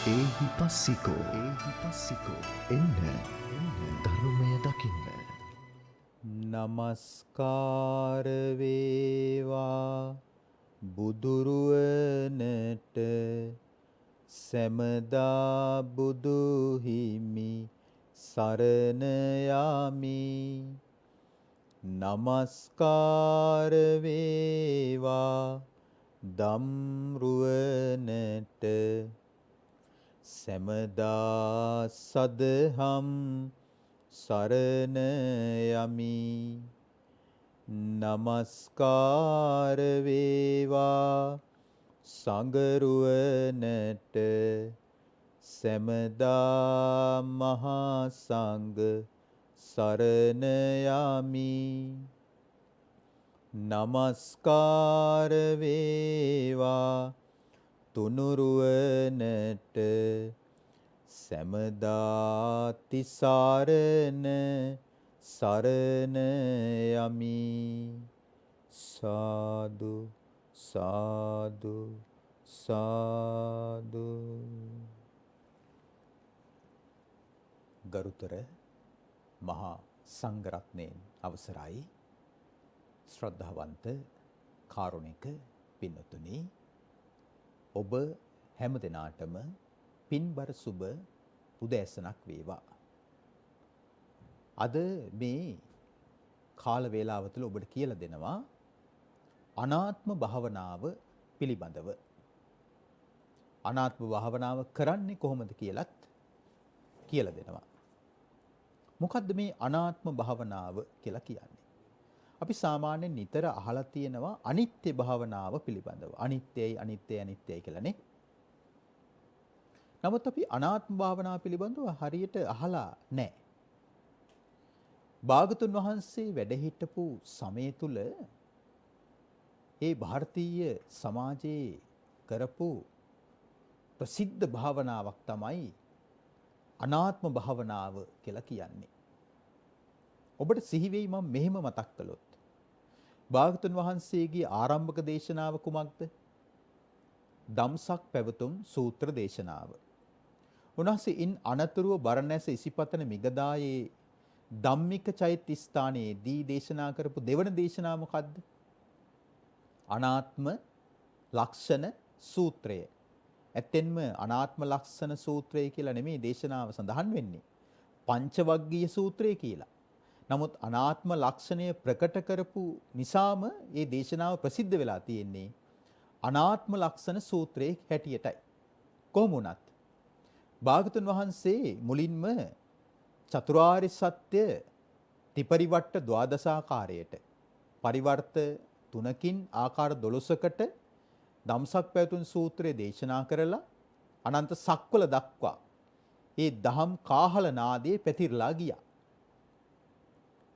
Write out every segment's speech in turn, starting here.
ඒහි පස්සිකෝ එන්න ධර්මය දකින්න. නමස්කාර වේවා බුදුරුවනට සැමදා බුදු හිමි සරණ යමි. නමස්කාර වේවා ධම්රුවනට සැමදා සදහම් සරණ යමි. නමස්කාර වේවා සංඝරුවනට සැමදා මහා සංඝ සරණ යමි. නමස්කාර වේවා තුනුරුවනට සැමදා තිසරණ සරණ යමි. සාදු සාදු සාදු. ගරුතර මහා සංඝරත්නයන් අවසරයි. ශ්‍රද්ධාවන්ත කාරුණික පින්වතුනි, ඔබ හැම දිනාටම පින්බර සුබ උදෑසනක් වේවා. අද මේ කාල වේලාව තුළ ඔබට කියලා දෙනවා අනාත්ම භාවනාව පිළිබඳව. අනාත්ම භාවනාව කරන්නේ කොහොමද කියලත් කියලා දෙනවා. මොකද්ද මේ අනාත්ම භාවනාව කියලා කියන්නේ? අපි සාමාන්‍යයෙන් නිතර අහලා තියෙනවා අනිත්‍ය භාවනාව පිළිබඳව. අනිත්‍යයි අනිත්‍යයි අනිත්‍යයි කියලානේ. නමුත් අපි අනාත්ම භාවනාව පිළිබඳව හරියට අහලා නැහැ. භාගතුන් වහන්සේ වැඩ හිටපු සමය තුල ඒ ಭಾರತೀಯ සමාජයේ කරපු ප්‍රසිද්ධ භාවනාවක් තමයි අනාත්ම භාවනාව කියලා කියන්නේ. ඔබට සිහි වෙයි මම මෙහෙම මතක් කළොත්. භාගතුන් වහන්සේගේ ආරම්භක දේශනාව කුමක්ද? ධම්සක් පැවතුම් සූත්‍ර දේශනාව. උන්වහන්සේ ඉන් අනතුරුව බරණැස ඉසිපතන මිගදායේ ධම්මික චෛත්‍ය ස්ථානයේදී දේශනා කරපු දෙවන දේශනාව මොකද්ද? අනාත්ම ලක්ෂණ සූත්‍රය. ඇත්තෙන්ම අනාත්ම ලක්ෂණ සූත්‍රය කියලා නෙමෙයි දේශනාව සඳහන් වෙන්නේ. පංචවග්ගීය සූත්‍රය කියලා. නමුත් අනාත්ම ලක්ෂණය ප්‍රකට කරපු නිසාම මේ දේශනාව ප්‍රසිද්ධ වෙලා තියෙන්නේ අනාත්ම ලක්ෂණ සූත්‍රයේ හැටියටයි. කොහොම වුණත් භාගතුන් වහන්සේ මුලින්ම චතුරාර්ය සත්‍ය ත්‍රිපරිවට්ට ද්වාදසාකාරයට පරිවර්ත 3කින් ආකාර 12කට ධම්සක් පැවතුම් සූත්‍රය දේශනා කරලා අනන්ත සක්වල දක්වා ඒ දහම් කාහල නාදයේ පැතිරලා ගියා.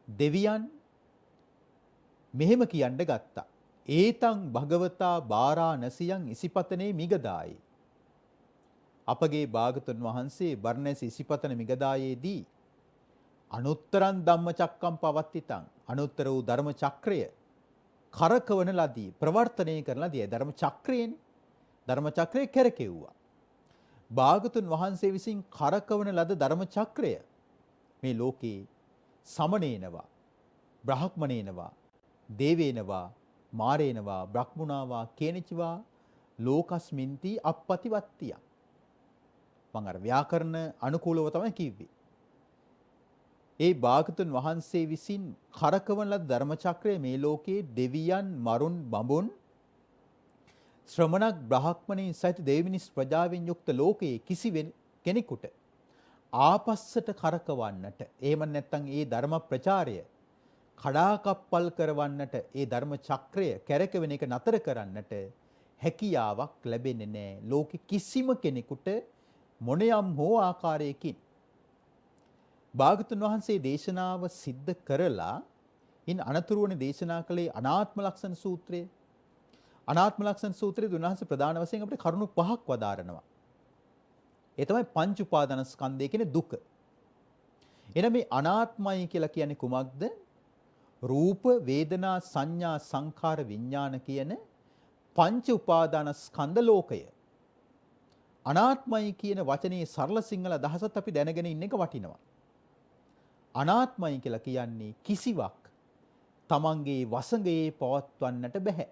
දෙවියන් මෙහෙම කියන්න ගත්තා. ඒතං භගවතා බාරාණසියං ඉසිපතනේ මිගදායේ. අපගේ භාගතුන් වහන්සේ බර්ණැස ඉසිපතන මිගදායේදී අනුත්තරං ධම්මචක්කම් පවත්තිතං අනුත්තර වූ ධර්ම චක්‍රය කරකවන ලදී ප්‍රවර්තනය කරන ලදී. ධර්ම චක්‍රයනේ. ධර්ම චක්‍රය කරකෙව්වා. භාගතුන් වහන්සේ විසින් කරකවන ලද ධර්ම චක්‍රය මේ ලෝකේ සමනේනවා, බ්‍රහ්මණේනවා, දේවේනවා, මාරේනවා, බ්‍රහ්මුණාවා, කේනචිවා ලෝකස්මින්ති අප්පතිවත්තිය. මම අර ව්‍යාකරණ අනුකූලව තමයි කිව්වේ. ඒ භාගතුන් වහන්සේ විසින් කරකවන ලද ධර්ම චක්‍රය මේ ලෝකයේ දෙවියන්, මරුන්, බඹුන්, ශ්‍රමණක්, බ්‍රහ්මණීන් සහිත දෙවිමිනිස් ප්‍රජාවෙන් යුක්ත ලෝකයේ කිසි කෙනෙකුට ආපස්සට කරකවන්නට, එහෙම නැත්නම් ඒ ධර්ම ප්‍රචාරය කඩාකප්පල් කරවන්නට, ඒ ධර්ම චක්‍රය කැරකෙන එක නතර කරන්නට හැකියාවක් ලැබෙන්නේ නැහැ. ලෝකෙ කිසිම කෙනෙකුට මොනියම් හෝ ආකාරයකින්. භාගතුන් වහන්සේ දේශනාව සිද්ධ කරලා ඉන් අනතුරුවනේ දේශනා කළේ අනාත්ම ලක්ෂණ සූත්‍රය. අනාත්ම ලක්ෂණ සූත්‍රයේ උන්වහන්සේ ප්‍රධාන වශයෙන් අපිට කරුණු 5ක් වදාරනවා. ඒ තමයි පංච උපාදානස්කන්ධය කියන්නේ දුක. එන මේ අනාත්මයි කියලා කියන්නේ කුමක්ද? රූප, වේදනා, සංඥා, සංඛාර, විඥාන කියන පංච උපාදානස්කන්ධ ලෝකය. අනාත්මයි කියන වචනේ සරල සිංහල අදහසත් අපි දැනගෙන ඉන්න එක වටිනවා. අනාත්මයි කියලා කියන්නේ කිසිවක් තමන්ගේ වසඟයේ පවත්වන්නට බෑ.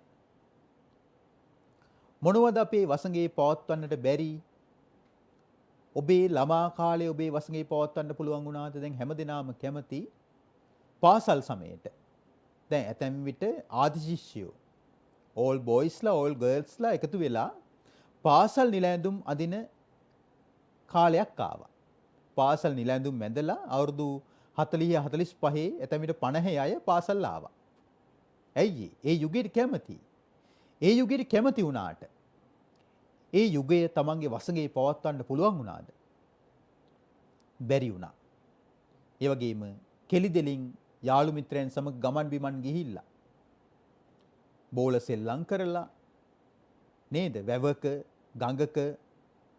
මොනවද අපේ වසඟයේ පවත්වන්නට බැරි? ඔබේ ළමා කාලේ ඔබේ වසඟේ පවත්වන්න පුළුවන් වුණාද? දැන් හැමදෙනාම කැමති පාසල් සමයේට. දැන් ඇතැම් විට ආදි ශිෂ්‍යයෝ all boysලා all girlsලා එකතු වෙලා පාසල් නිලැඳුම් අඳින කාලයක් ආවා. පාසල් නිලැඳුම් මැදලා අවුරුදු 40 45 ඇතැම් විට 50 අය පාසල් ආවා. ඇයි ඒ යුගයට කැමති? ඒ යුගයට කැමති වුණාට ඒ යුගය තමන්ගේ වසඟේ පවත්වන්න පුළුවන් වුණාද? බැරි වුණා. ඒ වගේම කෙලිදෙලින් යාළු මිත්‍රයන් සමග ගමන් බිමන් ගිහිල්ලා බෝල සෙල්ලම් කරලා නේද? වැවක, ගඟක,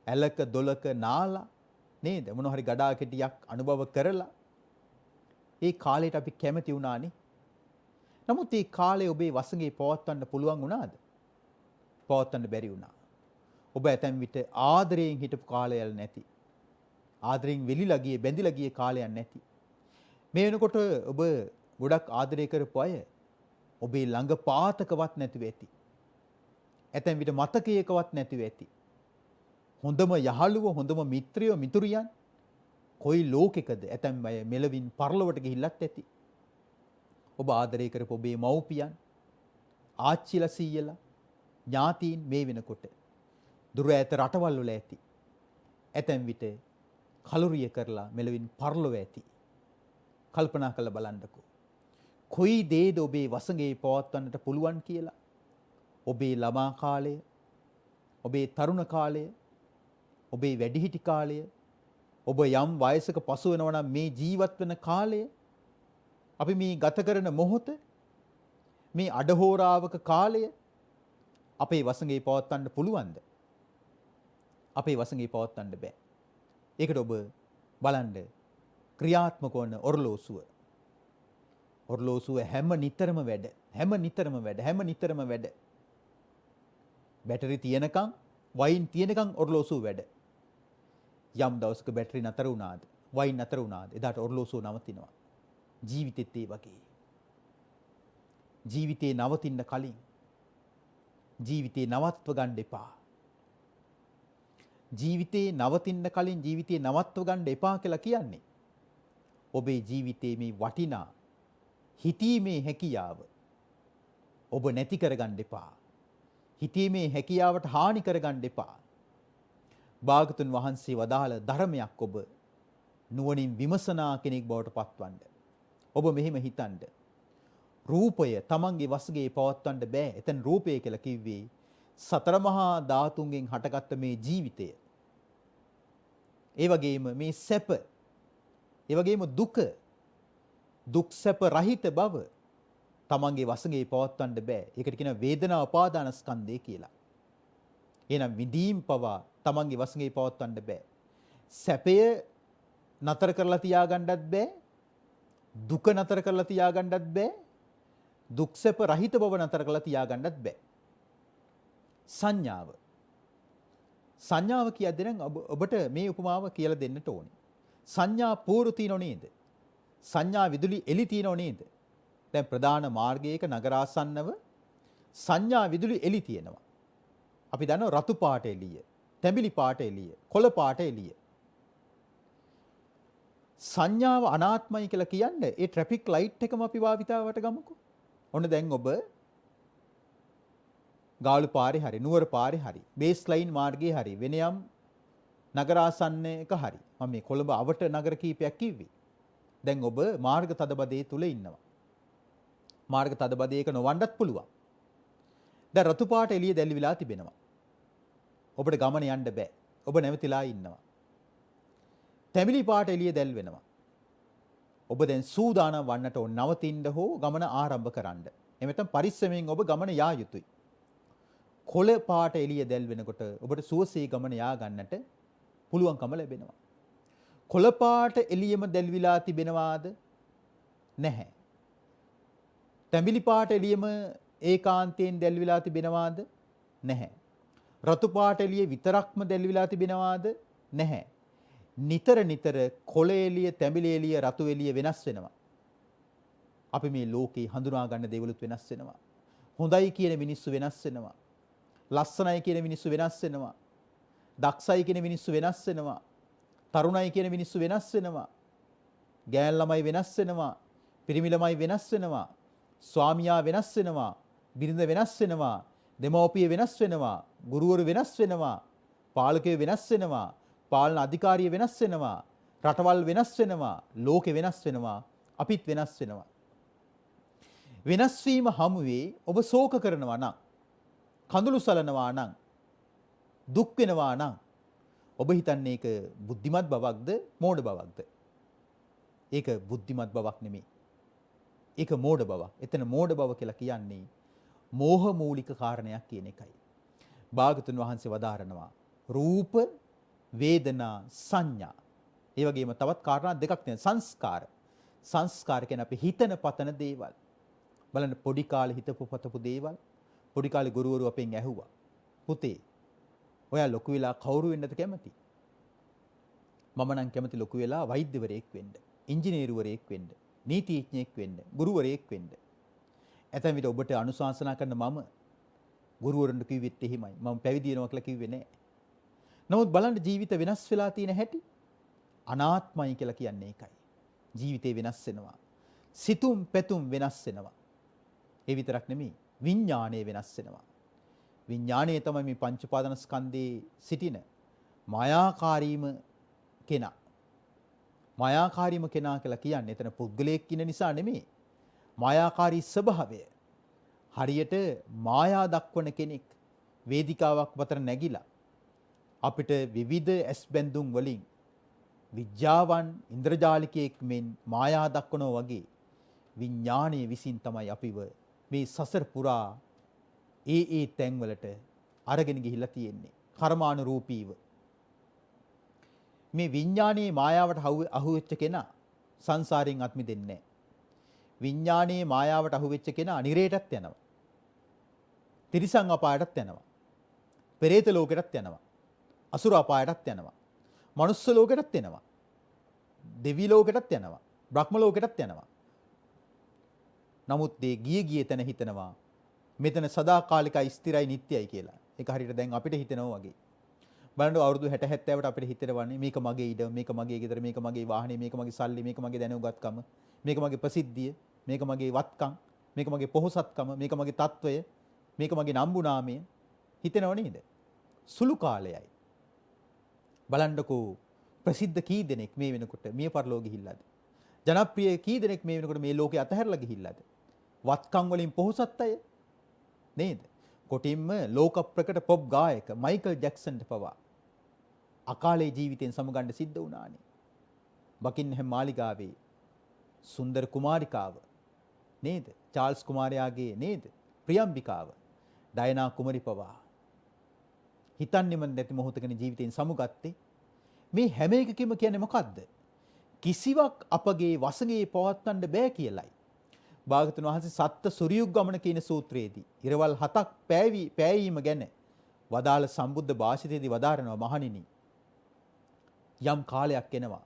ඇලක, දොලක නාලා නේද? මොන හරි ගඩා කෙටියක් අනුභව කරලා ඒ කාලයට අපි කැමති වුණානේ. නමුත් ඒ කාලේ ඔබේ වසඟේ පවත්වන්න පුළුවන් වුණාද? පවත්වන්න බැරි වුණා. ඔබ ඇතැම් විට ආදරයෙන් හිටපු කාලයල් නැති. ආදරයෙන් වෙලිලා ගියේ බැඳිලා ගියේ කාලයක් නැති. මේ වෙනකොට ඔබ ගොඩක් ආදරය කරපු අය ඔබේ ළඟ පාතකවත් නැතිව ඇති. ඇතැම් විට මතකයකවත් නැතිව ඇති. හොඳම යහළුවෝ හොඳම මිත්‍රයෝ මිතුරියන් කොයි ලෝකෙකද ඇතැම් අය මෙලවින් පරලොවට ගිහිල්ලත් ඇති. ඔබ ආදරය කරපු ඔබේ මව්පියන් ආච්චිලා සීයලා ඥාතීන් මේ වෙනකොට දුර ඈත රටවල් වල ඇති. ඇතැම් විට කලුරිය කරලා මෙලවින් පරලොව ඇති. කල්පනා කරලා බලන්නකෝ. කොයි දේද ඔබේ වසඟේ පවත්වන්නට පුළුවන් කියලා? ඔබේ ළමා කාලය, ඔබේ තරුණ කාලය, ඔබේ වැඩිහිටි කාලය, ඔබ යම් වයසක පසු වෙනවා නම් මේ ජීවත් වෙන කාලය, අපි මේ ගත කරන මොහොත, මේ අඩහෝරාවක කාලය අපේ වසඟේ පවත්වන්න පුළුවන්ද? අපේ වසඟේ පවත්වන්න බෑ. ඒකට ඔබ බලන්න ක්‍රියාත්මක වන ඔරලෝසුව. ඔරලෝසුව හැම නිතරම වැඩ. බැටරි තියෙනකන්, වයින් තියෙනකන් ඔරලෝසුව වැඩ. යම් දවසක බැටරි නතර වුණාද, වයින් නතර වුණාද, එදාට ඔරලෝසුව නවතිනවා. ජීවිතෙත් ඒ වගේ. ජීවිතේ නවතින්න කලින් ජීවිතේ නවත්ව ගන්න එපා. ජීවිතේ නවතින්න කලින් ජීවිතේ නවත්ව ගන්න එපා කියලා කියන්නේ ඔබේ ජීවිතේ මේ වටිනා හිතීමේ හැකියාව ඔබ නැති කරගන්න එපා. හිතීමේ හැකියාවට හානි කරගන්න එපා. භාගතුන් වහන්සේ වදාළ ධර්මයක් ඔබ නුවණින් විමසනා කෙනෙක් බවට පත්වන්න. ඔබ මෙහෙම හිතන්න. රූපය තමන්ගේ වසඟේ පවත්වන්න බෑ. එතන රූපය කියලා කිව්වේ සතර මහා ධාතුන්ගෙන් හටගත්ත මේ ජීවිතය. ඒ වගේම මේ සැප, ඒ වගේම දුක, දුක් සැප රහිත බව තමන්ගේ වසඟේ පවත්වන්න බෑ. ඒකට කියනවා වේදනා උපාදාන ස්කන්ධය කියලා. එහෙනම් විඳීම් පවා තමන්ගේ වසඟේ පවත්වන්න බෑ. සැපය නතර කරලා තියාගන්නත් බෑ. දුක නතර කරලා තියාගන්නත් බෑ. දුක් සැප රහිත බව නතර කරලා තියාගන්නත් බෑ. සංඥාව. සංඥාව කියද්දී නම් ඔබට මේ උපමාව කියලා දෙන්නට ඕනේ. සංඥා පූර්ව තියනෝ නේද? සංඥා විදුලි එලි තියනෝ නේද? දැන් ප්‍රධාන මාර්ගයක නගරාසන්නව සංඥා විදුලි එලි තියෙනවා. අපි දන්නවා රතු පාට එළිය, තැඹිලි පාට එළිය, කොළ පාට එළිය. සංඥාව අනාත්මයි කියලා කියන්නේ ඒ ට්‍රැෆික් ලයිට් එකම අපි භාවිතාවට ගමුකෝ. ඔන්න දැන් ඔබ ගාලු පාරේ හරි නුවර පාරේ හරි බේස් ලයින් මාර්ගයේ හරි වෙන යම් නගරාසන්නයක හරි මම මේ කොළඹ අවට නගර කීපයක් කිව්වේ. දැන් ඔබ මාර්ග තදබදයේ තුල ඉන්නවා. මාර්ග තදබදයක නොවන්නත් පුළුවන්. දැන් රතු පාට එළිය දැල්විලා තිබෙනවා. ඔබට ගමන යන්න බෑ. ඔබ නැවතිලා ඉන්නවා. තැඹිලි පාට එළිය දැල් වෙනවා. ඔබ දැන් සූදානම් වන්නට ඕන නවතින්න හෝ ගමන ආරම්භ කරන්න. එමෙතන පරිස්සමෙන් ඔබ ගමන යා යුතුයි. කොළ පාට එළිය දැල් වෙනකොට ඔබට සුවසේ ගමන යා ගන්නට පුළුවන්කම ලැබෙනවා. කොළ පාට එළියම දැල්විලා තිබෙනවාද? නැහැ. තැඹිලි පාට එළියම ඒකාන්තයෙන් දැල්විලා තිබෙනවාද? නැහැ. රතු පාට එළිය විතරක්ම දැල්විලා තිබෙනවාද? නැහැ. නිතර නිතර කොළ එළිය, තැඹිලි එළිය, රතු එළිය වෙනස් වෙනවා. අපි මේ ලෝකේ හඳුනා ගන්න දේවලුත් වෙනස් වෙනවා. හොඳයි කියන මිනිස්සු වෙනස් වෙනවා. ලස්සනයි කියන මිනිස්සු වෙනස් වෙනවා. දක්ෂයි කියන මිනිස්සු වෙනස් වෙනවා. තරුණයි කියන මිනිස්සු වෙනස් වෙනවා. ගෑන් ළමයි වෙනස් වෙනවා. පිරිමි ළමයි වෙනස් වෙනවා. ස්වාමියා වෙනස් වෙනවා. බිරිඳ වෙනස් වෙනවා. දෙමව්පිය වෙනස් වෙනවා. ගුරුවරු වෙනස් වෙනවා. පාලකයෝ වෙනස් වෙනවා. පාලන අධිකාරිය වෙනස් වෙනවා. රටවල් වෙනස් වෙනවා. ලෝකෙ වෙනස් වෙනවා. අපිත් වෙනස් වෙනවා. වෙනස් වීම හමුවේ ඔබ ශෝක කරනවා නම්, කඳුළු සලනවා නම්, දුක් වෙනවා නම් ඔබ හිතන්නේ ඒක බුද්ධිමත් බවක්ද මෝඩ බවක්ද? ඒක බුද්ධිමත් බවක් නෙමෙයි. ඒක මෝඩ බවක්. එතන මෝඩ බව කියලා කියන්නේ මෝහ මූලික කාරණයක් කියන එකයි. භාගතුන් වහන්සේ වදාරනවා රූප, වේදනා, සංඥා. ඒ වගේම තවත් කාරණා දෙකක් තියෙනවා. සංස්කාර. සංස්කාර කියන්නේ අපි හිතන පතන දේවල්. බලන්න පොඩි කාලේ හිතපු පතපු දේවල් පොඩි කාලේ ගුරුවරු අපෙන් ඇහුවා. පුතේ, ඔයා ලොකු වෙලා කවුරු වෙන්නද කැමති? මම නම් කැමති ලොකු වෙලා වෛද්‍යවරයෙක් වෙන්න, ඉංජිනේරුවරයෙක් වෙන්න, නීතිඥයෙක් වෙන්න, ගුරුවරයෙක් වෙන්න. ඇතැම් විට ඔබට අනුශාසනා කරන මම ගුරුවරුන්ට කිව්වෙත් එහෙමයි. මම පැවිදි වෙනවා කියලා කිව්වේ නෑ. නමුත් බලන්න ජීවිත වෙනස් වෙලා තියෙන හැටි. අනාත්මයි කියලා කියන්නේ ඒකයි. ජීවිතේ වෙනස් වෙනවා. සිතුම් පැතුම් වෙනස් වෙනවා. ඒ විතරක් නෙමෙයි විඥාණය වෙනස් වෙනවා. විඥාණය තමයි මේ පංච උපාදාන ස්කන්ධේ සිටින මායාකාරීම කෙනා. මායාකාරීම කෙනා කියලා කියන්නේ එතන පුද්ගලයෙක් ඉන්න නිසා නෙමෙයි. මායාකාරී ස්වභාවය. හරියට මායා දක්වන කෙනෙක් වේදිකාවක් මත නැගිලා අපිට විවිධ ඇස් බැඳුම් වලින් විද්‍යාවන් ඉන්ද්‍රජාලිකයෙක් මෙන් මායා දක්වනවා වගේ විඥානයේ විසින් තමයි අපිව මේ සසර පුරා ඒ තැන්වලට අරගෙන ගිහිල්ලා තියෙන්නේ කර්මානුරූපීව. මේ විඥානයේ මායාවට අහු වෙච්ච කෙනා සංසාරයෙන් අත් මිදෙන්නේ නැහැ. විඥානයේ මායාවට අහු වෙච්ච කෙනා නිරේටත් යනවා. තිරිසන් අපායටත් යනවා. පෙරේත ලෝකෙටත් යනවා. අසුර අපායටත් යනවා. මනුස්ස ලෝකෙටත් යනවා. දෙවි ලෝකෙටත් යනවා. බ්‍රහ්ම ලෝකෙටත් යනවා. නමුත් මේ ගිය තැන හිතනවා මෙතන සදාකාලිකයි ස්ථිරයි නිට්ටයයි කියලා. ඒක හරියට දැන් අපිට හිතෙනවා වගේ. බලන්න අවුරුදු 60 70ට අපිට හිතෙනවනේ මේක මගේ ඉඩම, මේක මගේ ගෙදර, මේක මගේ වාහනේ, මේක මගේ සල්ලි, මේක මගේ දැනුගත්කම, මේක මගේ ප්‍රසිද්ධිය, මේක මගේ වත්කම්, මේක මගේ පොහොසත්කම, මේක මගේ තත්වය, මේක මගේ නම්බුනාමය හිතෙනව නේද? සුළු කාලයයි. බලන්නකෝ ප්‍රසිද්ධ කී දෙනෙක් මේ වෙනකොට මිය පරලෝ ගිහිල්ලාද? ජනප්‍රිය කී දෙනෙක් මේ වෙනකොට මේ ලෝකේ අතහැරලා ගිහිල්ලාද? වත්කම් වලින් පොහොසත් අය නේද? කොටින්ම ලෝක ප්‍රකට පොප් ගායක මයිකල් ජැක්සන්ට පවා අකාලේ ජීවිතෙන් සමගන්න සිද්ධ වුණානේ. බකින්හැම් මාලිගාවේ සුන්දර කුමාරිකාව නේද? චාල්ස් කුමාරයාගේ නේද? ප්‍රියම්බිකාව ඩයනා කුමරි පවා හිතන්නේම නැති මොහොතකනේ ජීවිතෙන් සමුගත්තේ. මේ හැම එකකම කියන්නේ මොකද්ද? කිසිවක් අපගේ වසඟේ පවත්වන්න බෑ කියලයි. භාගතුන් වහන්සේ සත්ත්‍ය සූර්යුග්ගමන කියන සූත්‍රයේදී ඉරවල් 7ක් පෑවීම ගැන වදාළ සම්බුද්ධ භාෂිතයේදී වදාරනවා මහණෙනි, යම් කාලයක් එනවා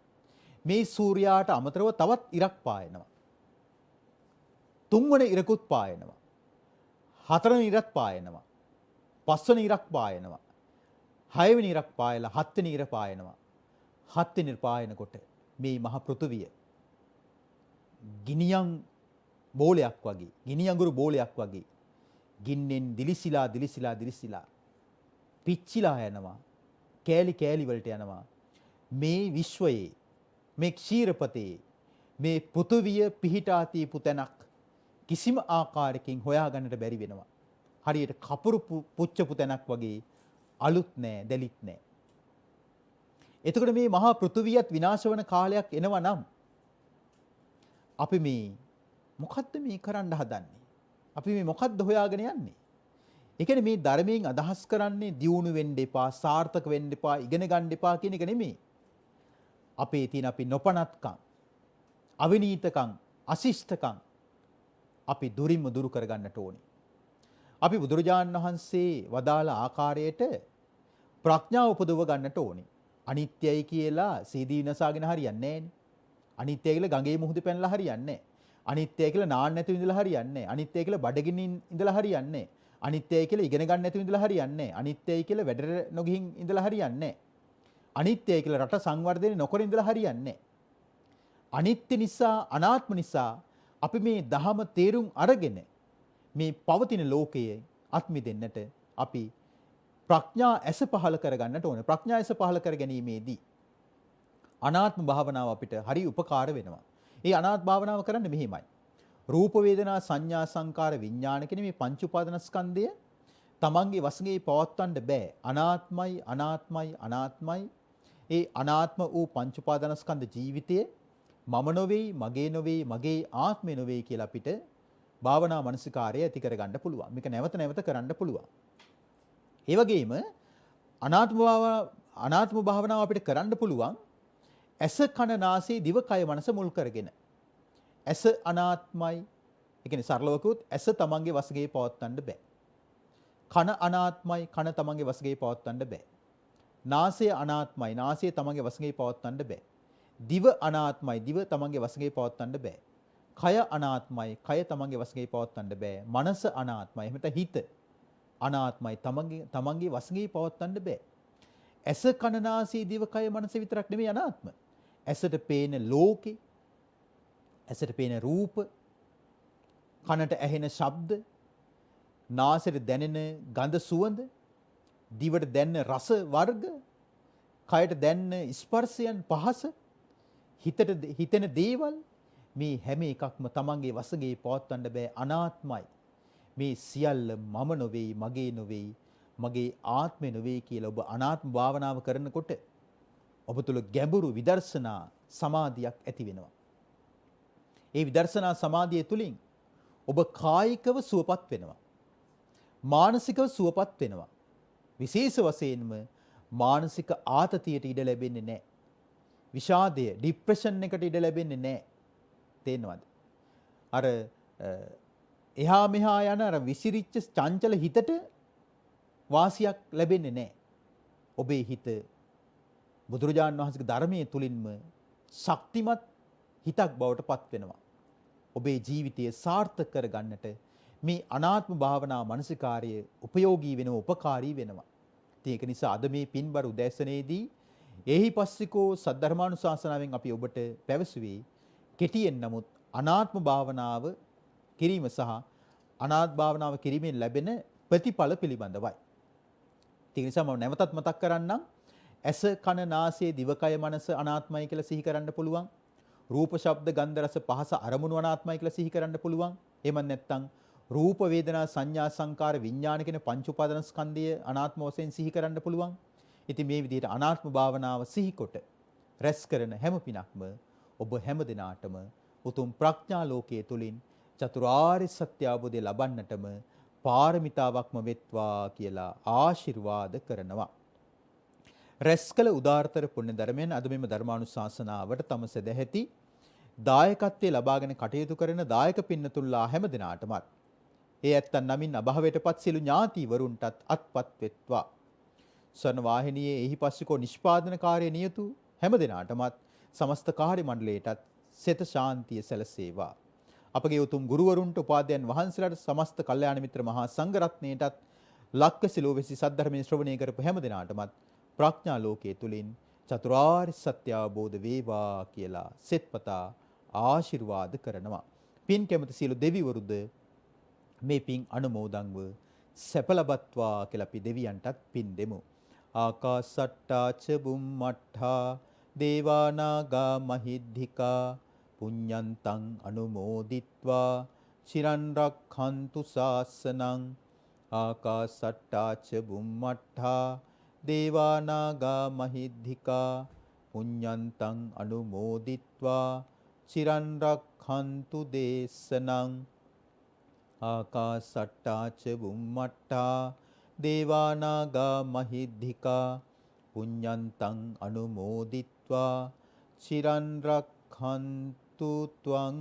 මේ සූර්යාට අමතරව තවත් ඉරක් පායනවා. තුන්වන ඉරකුත් පායනවා. හතරවෙනි ඉරක් පායනවා. පස්වෙනි ඉරක් පායනවා. හයවෙනි ඉරක් පායලා හත්වෙනි ඉර පායනවා. හත්වෙනි ඉර පායනකොට මේ මහ පෘථුවිය ගිනියම් බෝලයක් වගේ, ගිනි අඟුරු බෝලයක් වගේ ගින්නෙන් දිලිසිලා පිච්චිලා යනවා. කෑලි කෑලි වලට යනවා. මේ විශ්වයේ, මේ ක්ෂීරපතේ, මේ පෘථුවිය පිහිටා තියපු තැනක් කිසිම ආකාරයකින් හොයාගන්නට බැරි වෙනවා. හරියට කපුරු පුච්චපු තැනක් වගේ අලුත් නෑ, දැලිත් නෑ. එතකොට මේ මහා පෘථුවියත් විනාශ වන කාලයක් එනවා නම් අපි මේ මොකද්ද මේ කරන්න හදන්නේ? අපි මේ මොකද්ද හොයාගෙන යන්නේ? ඒ කියන්නේ මේ ධර්මයෙන් අදහස් කරන්නේ දියුණු වෙන්න එපා, සාර්ථක වෙන්න එපා, ඉගෙන ගන්න එපා කියන එක නෙමෙයි. අපේ තියෙන අපි නොපනත්කම්, අවිනීතකම්, අශිෂ්ටකම් අපි දුරින්ම දුරු කරගන්නට ඕනේ. අපි බුදුරජාණන් වහන්සේ වදාළ ආකාරයට ප්‍රඥාව උපදව ගන්නට ඕනේ. අනිත්‍යයි කියලා සීදී විනාසාගෙන හරියන්නේ නැහැනේ. අනිත්‍යයි කියලා ගඟේ මුහුදේ පැනලා හරියන්නේ නැහැ. අනිත්‍යයි කියලා නාන්න නැතුව ඉඳලා හරියන්නේ නැහැ. අනිත්‍යයි කියලා බඩගිනින් ඉඳලා හරියන්නේ නැහැ. අනිත්‍යයි කියලා ඉගෙන ගන්න නැතුව ඉඳලා හරියන්නේ නැහැ. අනිත්‍යයි කියලා වැඩට නොගිහින් ඉඳලා හරියන්නේ නැහැ. අනිත්‍යයි කියලා රට සංවර්ධනය නොකර ඉඳලා හරියන්නේ නැහැ. අනිත්‍ය නිසා අනාත්ම නිසා අපි මේ ධහම තේරුම් අරගෙන මේ පවතින ලෝකයේ අත්මි දෙන්නට අපි ප්‍රඥා ඇස පහල කරගන්නට ඕනේ. ප්‍රඥා ඇස පහල කර ගැනීමේදී අනාත්ම භාවනාව අපිට හරි උපකාර වෙනවා. ඒ අනාත්ම භාවනාව කරන්න මෙහිමයි. රූප වේදනා සංඥා සංකාර විඥාන කියන මේ පංච උපාදානස්කන්ධය තමන්ගේ වශයෙන් පවත්වන්න බෑ. අනාත්මයි අනාත්මයි අනාත්මයි. ඒ අනාත්ම වූ පංච උපාදානස්කන්ධ ජීවිතයේ මම නොවේයි, මගේ නොවේයි, මගේ ආත්මය නොවේයි කියලා අපිට භාවනා මනසිකාරය ඇති කරගන්න පුළුවන්. මේක නැවත නැවත කරන්න පුළුවන්. ඒ වගේම අනාත්ම භාවනාව අපිට කරන්න පුළුවන් ඇස කන නාසය දිව කය මනස මුල් කරගෙන. ඇස අනාත්මයි. ඒ කියන්නේ සරලව කිව්වොත් ඇස තමන්ගේ වශයෙන් පවත්වන්න බෑ. කන අනාත්මයි. කන තමන්ගේ වශයෙන් පවත්වන්න බෑ. නාසය අනාත්මයි. නාසය තමන්ගේ වශයෙන් පවත්වන්න බෑ. දිව අනාත්මයි. දිව තමන්ගේ වශයෙන් පවත්වන්න බෑ. කය අනාත්මයි. කය තමන්ගේ වශයෙන් පවත්වන්න බෑ. මනස අනාත්මයි. එහෙමට හිත අනාත්මයි. තමන්ගේ වශයෙන් පවත්වන්න බෑ. ඇස කන නාසය දිව කය මනස විතරක් නෙමෙයි අනාත්ම. ඇසට පේන ලෝකේ, ඇසට පේන රූප, කනට ඇහෙන ශබ්ද, නාසයට දැනෙන ගඳ සුවඳ, දිවට දැනෙන රස වර්ග, කයට දැනෙන ස්පර්ශයන් පහස, හිතට හිතෙන දේවල් මේ හැම එකක්ම තමන්ගේ වශයෙන් පවත්වන්න බෑ අනාත්මයි. මේ සියල්ල මම නොවේයි, මගේ නොවේයි, මගේ ආත්මය නොවේයි කියලා ඔබ අනාත්ම භාවනාව කරනකොට ඔබ තුළ ගැඹුරු විදර්ශනා සමාධියක් ඇති වෙනවා. ඒ විදර්ශනා සමාධිය තුළින් ඔබ කායිකව සුවපත් වෙනවා. මානසිකව සුවපත් වෙනවා. විශේෂ වශයෙන්ම මානසික ආතතියට ඉඩ ලැබෙන්නේ නැහැ. විෂාදය, ડિප්‍රෙෂන් එකට ඉඩ ලැබෙන්නේ නැහැ. තේනවද? අර එහා මෙහා යන අර විසිරිච්ච චංචල හිතට වාසියක් ලැබෙන්නේ නැහැ. ඔබේ හිත බුදුරජාණන් වහන්සේගේ ධර්මයේ තුලින්ම ශක්තිමත් හිතක් බවට පත් වෙනවා. ඔබේ ජීවිතය සාර්ථක කරගන්නට මේ අනාත්ම භාවනා මානසිකාර්ය උපයෝගී වෙනවා, උපකාරී වෙනවා. ඒක නිසා අද මේ පින්බර උදෑසනේදී එහිපස්සිකෝ සද්ධර්මානුශාසනාවෙන් අපි ඔබට පැවසුවේ කෙටියෙන් නමුත් අනාත්ම භාවනාව කිරීම සහ අනාත්ම භාවනාව කිරීමෙන් ලැබෙන ප්‍රතිඵල පිළිබඳවයි. ඒ නිසා මම නැවතත් මතක් කරන්නම්. ඇස කන නාසය දිවකය මනස අනාත්මයි කියලා සිහි කරන්න පුළුවන්. රූප ශබ්ද ගන්ධ රස පහස අරමුණු අනාත්මයි කියලා සිහි කරන්න පුළුවන්. එහෙම නැත්නම් රූප වේදනා සංඥා සංකාර විඥාන කියන පංච උපාදාන ස්කන්ධය අනාත්ම වශයෙන් සිහි කරන්න පුළුවන්. ඉතින් මේ විදිහට අනාත්ම භාවනාව සිහිකොට රැස් කරන හැම පිනක්ම ඔබ හැම දිනාටම උතුම් ප්‍රඥා ලෝකයේ තුලින් චතුරාර්ය සත්‍ය අවබෝධය ලබන්නටම පාරමිතාවක්ම වෙත්වා කියලා ආශිර්වාද කරනවා. රැස්කල උදාාරතර පුණ්‍ය ධර්මයන් අද මෙම ධර්මානුශාසනාවට තම සදැහැති දායකත්වයේ ලබාගෙන කටයුතු කරන දායක පින්නතුල්ලා හැම දිනාටමත් ඒ ඇත්තන් නමින් අභාවයටපත් සියලු ඥාතිවරුන්ටත් අත්පත් වෙත්වා. ස්වර්ණ වාහිනියේ එහිපස්සිකෝ නිෂ්පාදනකාරය නියතු හැම දිනාටමත් සමස්ත කාර්ය මණ්ඩලයටත් සෙත ශාන්තිය සැලසේවා. අපගේ උතුම් ගුරුවරුන්ට උපාධ්‍යයන් වහන්සේලාට සමස්ත කල්යාණ මිත්‍ර මහා සංඝ රත්නයටත් ලක්කසි ලෝවෙසි සද්ධර්මයේ ශ්‍රවණය කරපු හැම දිනාටමත් ප්‍රඥා ලෝකයේ තුලින් චතුරාර්ය සත්‍ය අවබෝධ වේවා කියලා සෙත්පතා ආශිර්වාද කරනවා. පින් කැමති සියලු දෙවිවරුද මේ පින් අනුමෝදන්ව සැප ලබත්වා කියලා අපි දෙවියන්ටත් පින් දෙමු. ආකාසට්ටා ච බුම්මට්ඨා දේවානාගා මහිද්దికා පුඤ්ඤන්තං අනුමෝදිත්වා චිරන් රක්ඛන්තු ශාසනං. ආකාසට්ටා ච බුම්මට්ඨා දේවානාගා මහිද්దికා පුඤ්ඤන්තං අනුමෝදිත්වා චිරන් රක්ඛන්තු දේශනං. ආකාසට්ටා ච බුම්මට්ඨා දේවානාගා මහිද්దికා පුඤ්ඤන්තං අනුමෝදිත්වා චිරන් රක්ඛන්තු ත්වං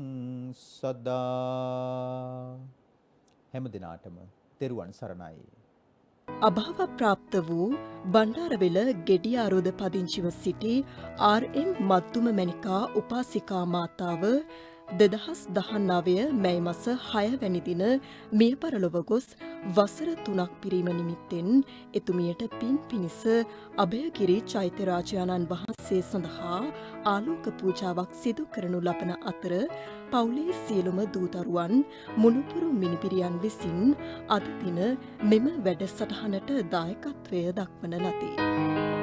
සදා. හැම දිනාටම තෙරුවන් සරණයි. අභාව ප්‍රාප්ත වූ බණ්ඩාරවෙල ගෙඩියාරෝද පදිංචිව සිටි ආර්.එම්. මද්දුම මැණිකා උපාසිකා මාතාව 2019 මැයි මස 6 වැනි දින මිය පරලොව ගොස් වසර 3ක් පිරීම නිමිත්තෙන් එතුමියට පින් පිණිස අභයගිරි චෛත්‍යරාජානන් වහන්සේ සඳහා ආලෝක පූජාවක් සිදු කරනු ලබන අතර පවුලේ සියලුම දූදරුවන් මුණුපුරු මිනිපිරියන් විසින් අද දින මෙම වැඩසටහනට දායකත්වය දක්වන ලදී.